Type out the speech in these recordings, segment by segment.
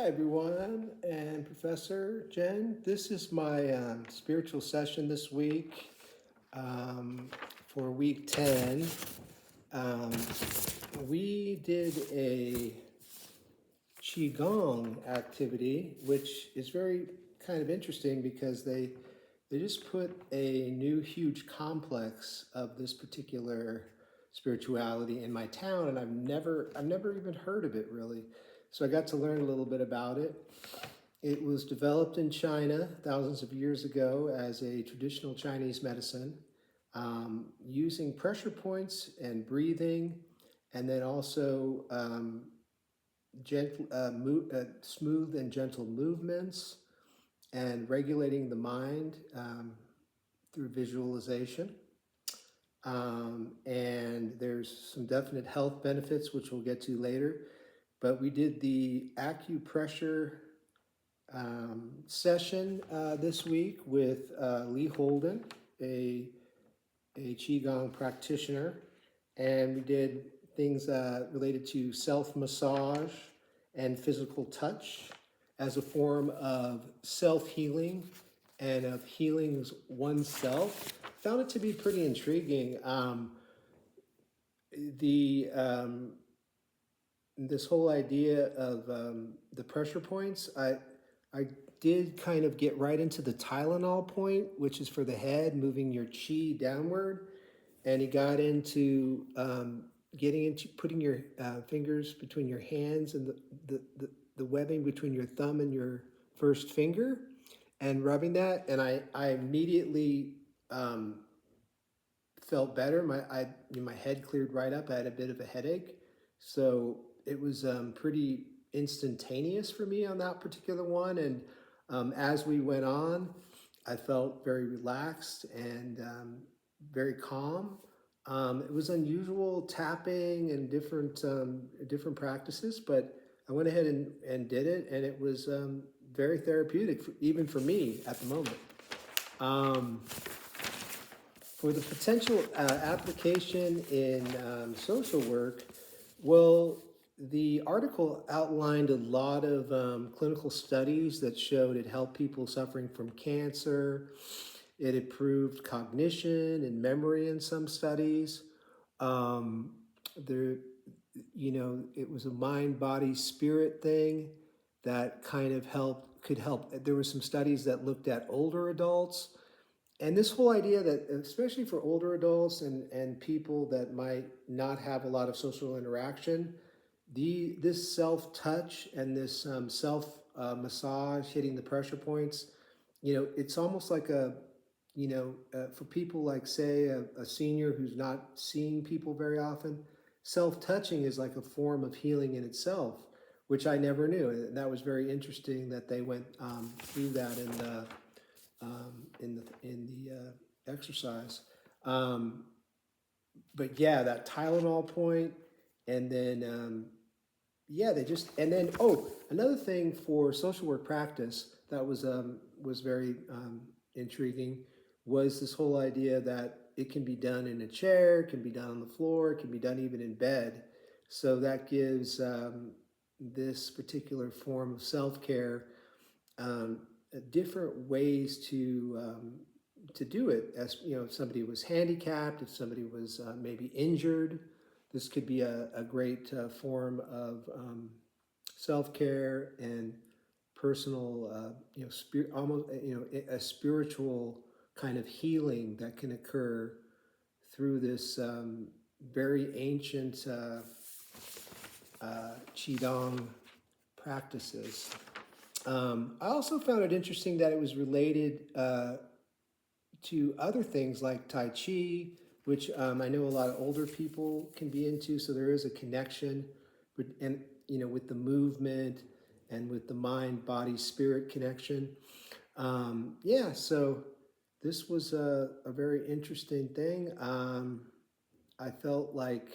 Hi, everyone, and Professor Jen. This is my spiritual session this week um, for week 10. Um, we did a Qigong activity, which is very kind of interesting because they just put a new huge complex of this particular spirituality in my town, and I've never even heard of it really. So I got to learn a little bit about it. It was developed in China thousands of years ago as a traditional Chinese medicine, using pressure points and breathing, and then also smooth and gentle movements, and regulating the mind through visualization. And there's some definite health benefits, which we'll get to later. But we did the acupressure session this week with Lee Holden, a, a Qigong practitioner, and we did things related to self massage and physical touch as a form of self healing and of healing oneself. Found it to be pretty intriguing. The This whole idea of the pressure points, I did kind of get right into the Tylenol point, which is for the head, moving your chi downward, and he got into getting into putting your fingers between your hands and the webbing between your thumb and your first finger, and rubbing that, and I immediately felt better. My head cleared right up. I had a bit of a headache, so it was pretty instantaneous for me on that particular one. And as we went on, I felt very relaxed and very calm. It was unusual tapping and different practices, but I went ahead and did it, and it was very therapeutic, even for me at the moment. Um, for the potential application in social work, well, the article outlined a lot of clinical studies that showed it helped people suffering from cancer. It improved cognition and memory in some studies. Um, there, it was a mind, body, spirit thing that kind of could help. There were some studies that looked at older adults, and this whole idea that, especially for older adults and people that might not have a lot of social interaction, this self touch and this self massage, hitting the pressure points, it's almost like for people like, say, a senior who's not seeing people very often, self touching is like a form of healing in itself, which I never knew. And that was very interesting that they went through that in the exercise. Um, but yeah, that Tylenol point, and then yeah, they just and then another thing for social work practice that was very intriguing was this whole idea that it can be done in a chair, it can be done on the floor, it can be done even in bed. So that gives this particular form of self care um, different ways to do it. As you know, if somebody was handicapped, if somebody was maybe injured, this could be a great form of self care and personal, almost a spiritual kind of healing that can occur through this very ancient Qigong practices. I also found it interesting that it was related to other things like Tai Chi, which I know a lot of older people can be into. So there is a connection, and with the movement and with the mind, body, spirit connection. Yeah, so this was a very interesting thing. I felt like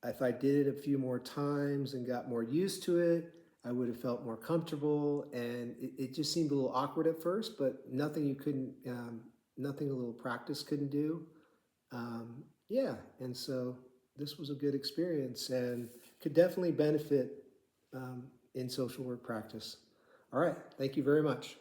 if I did it a few more times and got more used to it, I would have felt more comfortable. And it just seemed a little awkward at first, but nothing a little practice couldn't do. Yeah, and so this was a good experience and could definitely benefit in social work practice. All right, thank you very much.